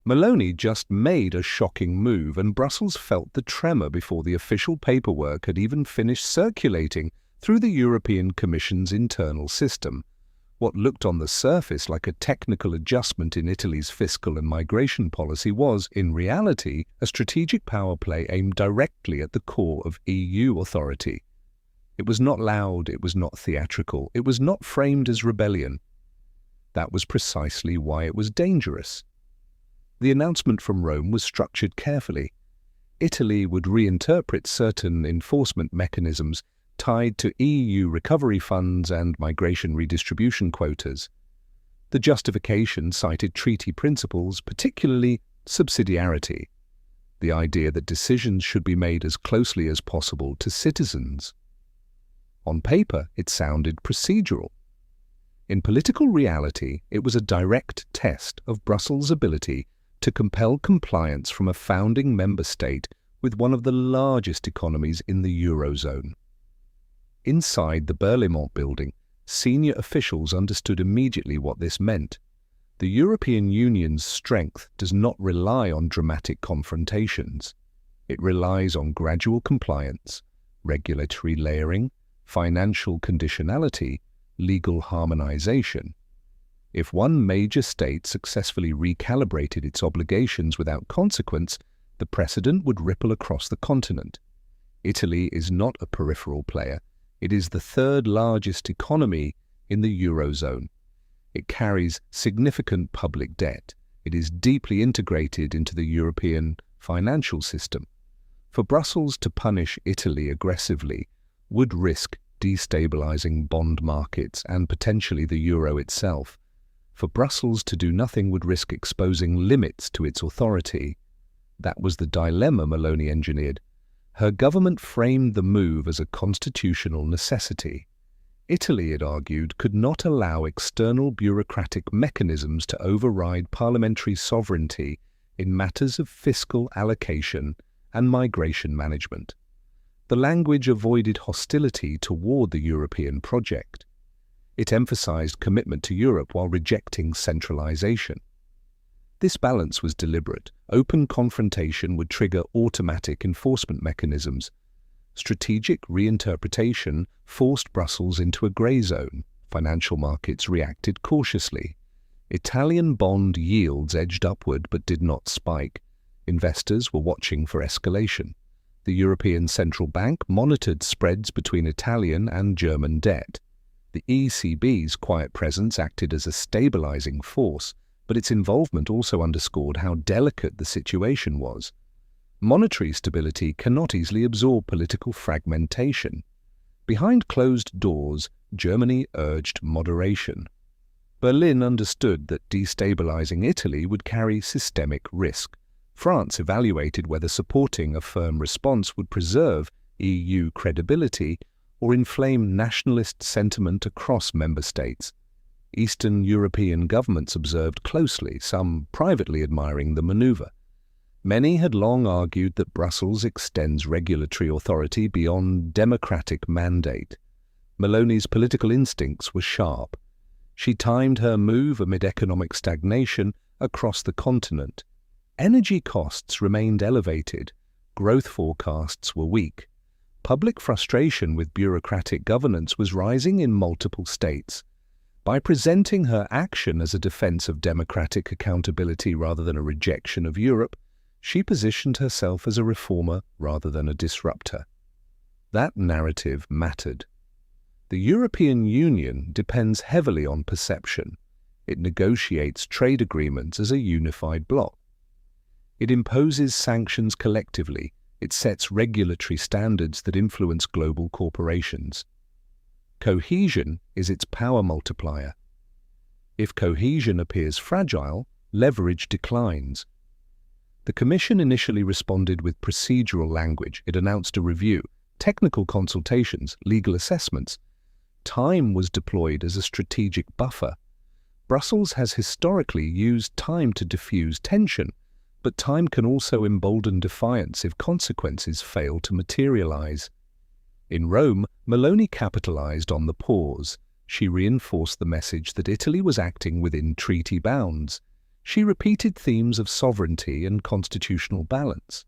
Meloni just made a shocking move, and Brussels felt the tremor before the official paperwork had even finished circulating through the European Commission's internal system. What looked on the surface like a technical adjustment in Italy's fiscal and migration policy was, in reality, a strategic power play aimed directly at the core of EU authority. It was not loud, it was not theatrical, it was not framed as rebellion. That was precisely why it was dangerous. The announcement from Rome was structured carefully. Italy would reinterpret certain enforcement mechanisms tied to EU recovery funds and migration redistribution quotas. The justification cited treaty principles, particularly subsidiarity, the idea that decisions should be made as closely as possible to citizens. On paper, it sounded procedural. In political reality, it was a direct test of Brussels' ability to compel compliance from a founding member state with one of the largest economies in the Eurozone. Inside the Berlaymont building, senior officials understood immediately what this meant. The European Union's strength does not rely on dramatic confrontations. It relies on gradual compliance, regulatory layering, financial conditionality, legal harmonization. If one major state successfully recalibrated its obligations without consequence, the precedent would ripple across the continent. Italy is not a peripheral player. It is the third largest economy in the Eurozone. It carries significant public debt. It is deeply integrated into the European financial system. For Brussels to punish Italy aggressively would risk destabilizing bond markets and potentially the euro itself. For Brussels to do nothing would risk exposing limits to its authority. That was the dilemma Meloni engineered. Her government framed the move as a constitutional necessity. Italy, it argued, could not allow external bureaucratic mechanisms to override parliamentary sovereignty in matters of fiscal allocation and migration management. The language avoided hostility toward the European project. It emphasized commitment to Europe while rejecting centralization. This balance was deliberate. Open confrontation would trigger automatic enforcement mechanisms. Strategic reinterpretation forced Brussels into a grey zone. Financial markets reacted cautiously. Italian bond yields edged upward but did not spike. Investors were watching for escalation. The European Central Bank monitored spreads between Italian and German debt. The ECB's quiet presence acted as a stabilizing force, but its involvement also underscored how delicate the situation was. Monetary stability cannot easily absorb political fragmentation. Behind closed doors, Germany urged moderation. Berlin understood that destabilizing Italy would carry systemic risk. France evaluated whether supporting a firm response would preserve EU credibility or inflame nationalist sentiment across member states. Eastern European governments observed closely, some privately admiring the maneuver. Many had long argued that Brussels extends regulatory authority beyond democratic mandate. Meloni's political instincts were sharp. She timed her move amid economic stagnation across the continent. Energy costs remained elevated. Growth forecasts were weak. Public frustration with bureaucratic governance was rising in multiple states. By presenting her action as a defense of democratic accountability rather than a rejection of Europe, she positioned herself as a reformer rather than a disruptor. That narrative mattered. The European Union depends heavily on perception. It negotiates trade agreements as a unified bloc. It imposes sanctions collectively. It sets regulatory standards that influence global corporations. Cohesion is its power multiplier. If cohesion appears fragile, leverage declines. The Commission initially responded with procedural language. It announced a review, technical consultations, legal assessments. Time was deployed as a strategic buffer. Brussels has historically used time to diffuse tension, but time can also embolden defiance if consequences fail to materialize. In Rome, Meloni capitalized on the pause. She reinforced the message that Italy was acting within treaty bounds. She repeated themes of sovereignty and constitutional balance.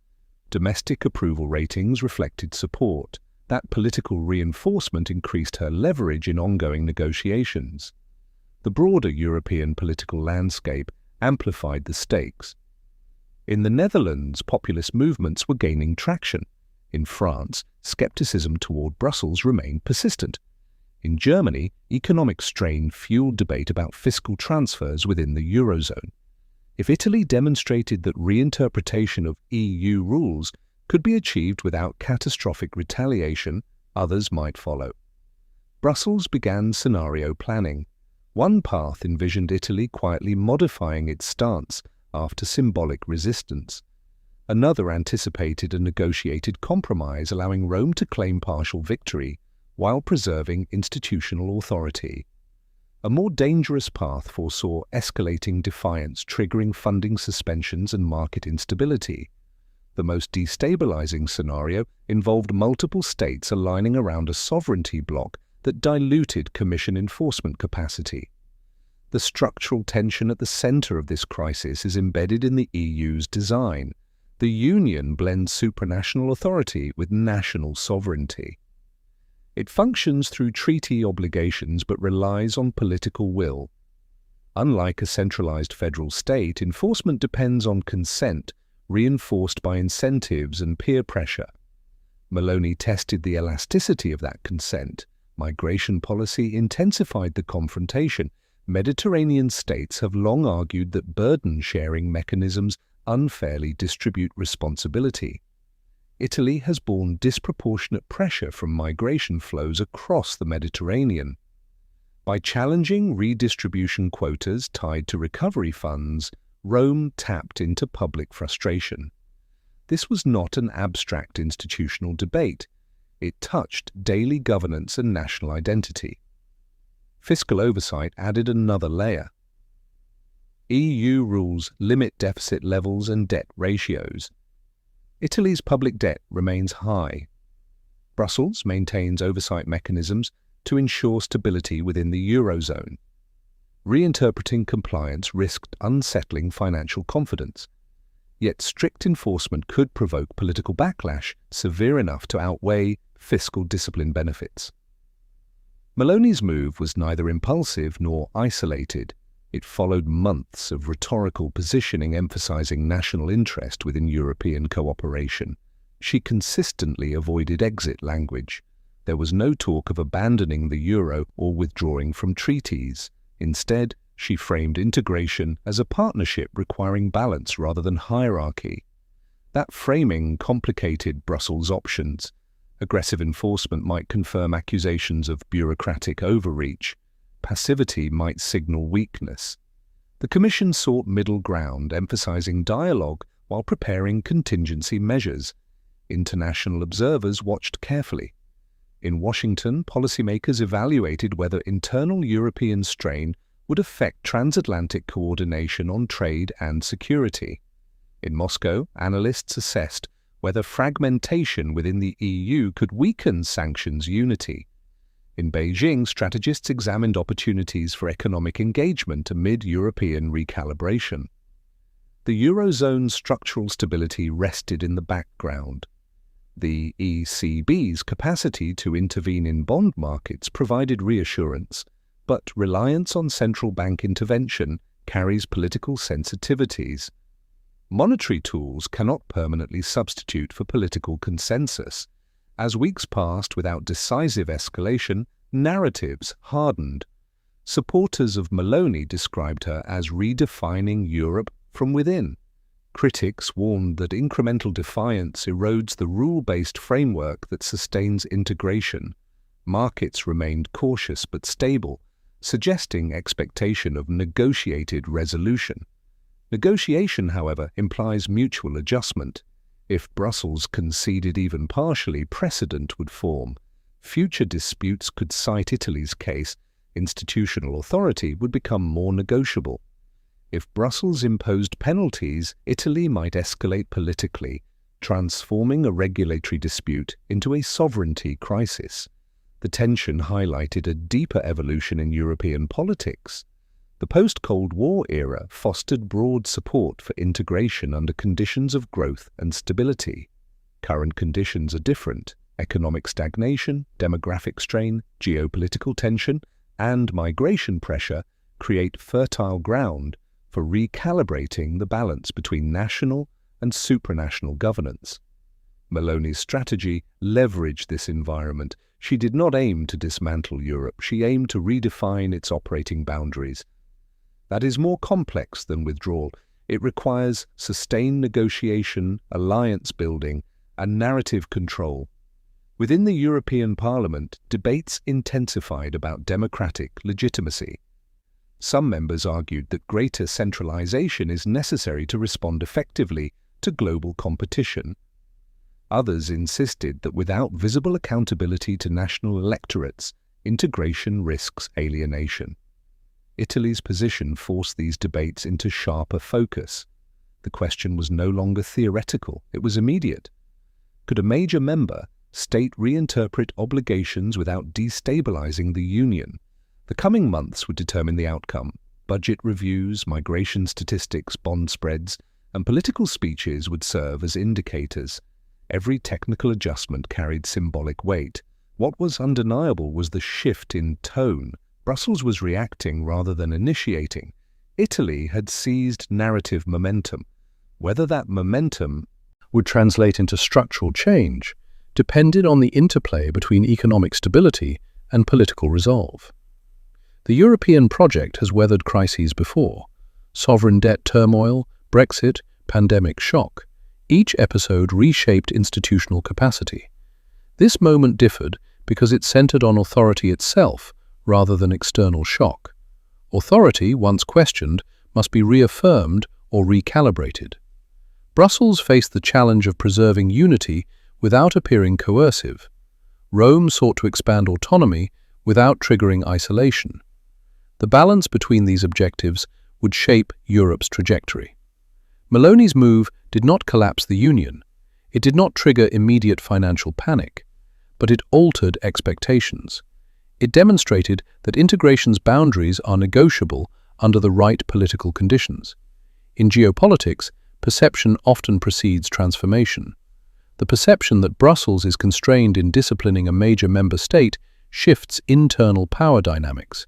Domestic approval ratings reflected support. That political reinforcement increased her leverage in ongoing negotiations. The broader European political landscape amplified the stakes. In the Netherlands, populist movements were gaining traction. In France, skepticism toward Brussels remained persistent. In Germany, economic strain fueled debate about fiscal transfers within the Eurozone. If Italy demonstrated that reinterpretation of EU rules could be achieved without catastrophic retaliation, others might follow. Brussels began scenario planning. One path envisioned Italy quietly modifying its stance after symbolic resistance. Another anticipated a negotiated compromise allowing Rome to claim partial victory while preserving institutional authority. A more dangerous path foresaw escalating defiance triggering funding suspensions and market instability. The most destabilizing scenario involved multiple states aligning around a sovereignty bloc that diluted Commission enforcement capacity. The structural tension at the center of this crisis is embedded in the EU's design. The Union blends supranational authority with national sovereignty. It functions through treaty obligations but relies on political will. Unlike a centralized federal state, enforcement depends on consent, reinforced by incentives and peer pressure. Meloni tested the elasticity of that consent. Migration policy intensified the confrontation. Mediterranean states have long argued that burden-sharing mechanisms unfairly distribute responsibility. Italy has borne disproportionate pressure from migration flows across the Mediterranean. By challenging redistribution quotas tied to recovery funds, Rome tapped into public frustration. This was not an abstract institutional debate. It touched daily governance and national identity. Fiscal oversight added another layer. EU rules limit deficit levels and debt ratios. Italy's public debt remains high. Brussels maintains oversight mechanisms to ensure stability within the Eurozone. Reinterpreting compliance risked unsettling financial confidence. Yet strict enforcement could provoke political backlash severe enough to outweigh fiscal discipline benefits. Meloni's move was neither impulsive nor isolated. It followed months of rhetorical positioning emphasizing national interest within European cooperation. She consistently avoided exit language. There was no talk of abandoning the euro or withdrawing from treaties. Instead, she framed integration as a partnership requiring balance rather than hierarchy. That framing complicated Brussels' options. Aggressive enforcement might confirm accusations of bureaucratic overreach. Passivity might signal weakness. The Commission sought middle ground, emphasizing dialogue while preparing contingency measures. International observers watched carefully. In Washington, policymakers evaluated whether internal European strain would affect transatlantic coordination on trade and security. In Moscow, analysts assessed whether fragmentation within the EU could weaken sanctions unity. In Beijing, strategists examined opportunities for economic engagement amid European recalibration. The Eurozone's structural stability rested in the background. The ECB's capacity to intervene in bond markets provided reassurance, but reliance on central bank intervention carries political sensitivities. Monetary tools cannot permanently substitute for political consensus. As weeks passed without decisive escalation, narratives hardened. Supporters of Meloni described her as redefining Europe from within. Critics warned that incremental defiance erodes the rule-based framework that sustains integration. Markets remained cautious but stable, suggesting expectation of negotiated resolution. Negotiation, however, implies mutual adjustment. If Brussels conceded even partially, precedent would form. Future disputes could cite Italy's case. Institutional authority would become more negotiable. If Brussels imposed penalties, Italy might escalate politically, transforming a regulatory dispute into a sovereignty crisis. The tension highlighted a deeper evolution in European politics. The post-Cold War era fostered broad support for integration under conditions of growth and stability. Current conditions are different. Economic stagnation, demographic strain, geopolitical tension, and migration pressure create fertile ground for recalibrating the balance between national and supranational governance. Meloni's strategy leveraged this environment. She did not aim to dismantle Europe, she aimed to redefine its operating boundaries. That is more complex than withdrawal. It requires sustained negotiation, alliance building, and narrative control. Within the European Parliament, debates intensified about democratic legitimacy. Some members argued that greater centralization is necessary to respond effectively to global competition. Others insisted that without visible accountability to national electorates, integration risks alienation. Italy's position forced these debates into sharper focus. The question was no longer theoretical, it was immediate. Could a major member state reinterpret obligations without destabilizing the Union? The coming months would determine the outcome. Budget reviews, migration statistics, bond spreads, and political speeches would serve as indicators. Every technical adjustment carried symbolic weight. What was undeniable was the shift in tone. Brussels was reacting rather than initiating. Italy had seized narrative momentum. Whether that momentum would translate into structural change depended on the interplay between economic stability and political resolve. The European project has weathered crises before: sovereign debt turmoil, Brexit, pandemic shock. Each episode reshaped institutional capacity. This moment differed because it centered on authority itself rather than external shock. Authority, once questioned, must be reaffirmed or recalibrated. Brussels faced the challenge of preserving unity without appearing coercive. Rome sought to expand autonomy without triggering isolation. The balance between these objectives would shape Europe's trajectory. Meloni's move did not collapse the Union. It did not trigger immediate financial panic, but it altered expectations. It demonstrated that integration's boundaries are negotiable under the right political conditions. In geopolitics, perception often precedes transformation. The perception that Brussels is constrained in disciplining a major member state shifts internal power dynamics.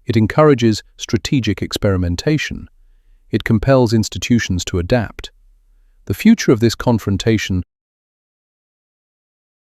It encourages strategic experimentation. It compels institutions to adapt. The future of this confrontation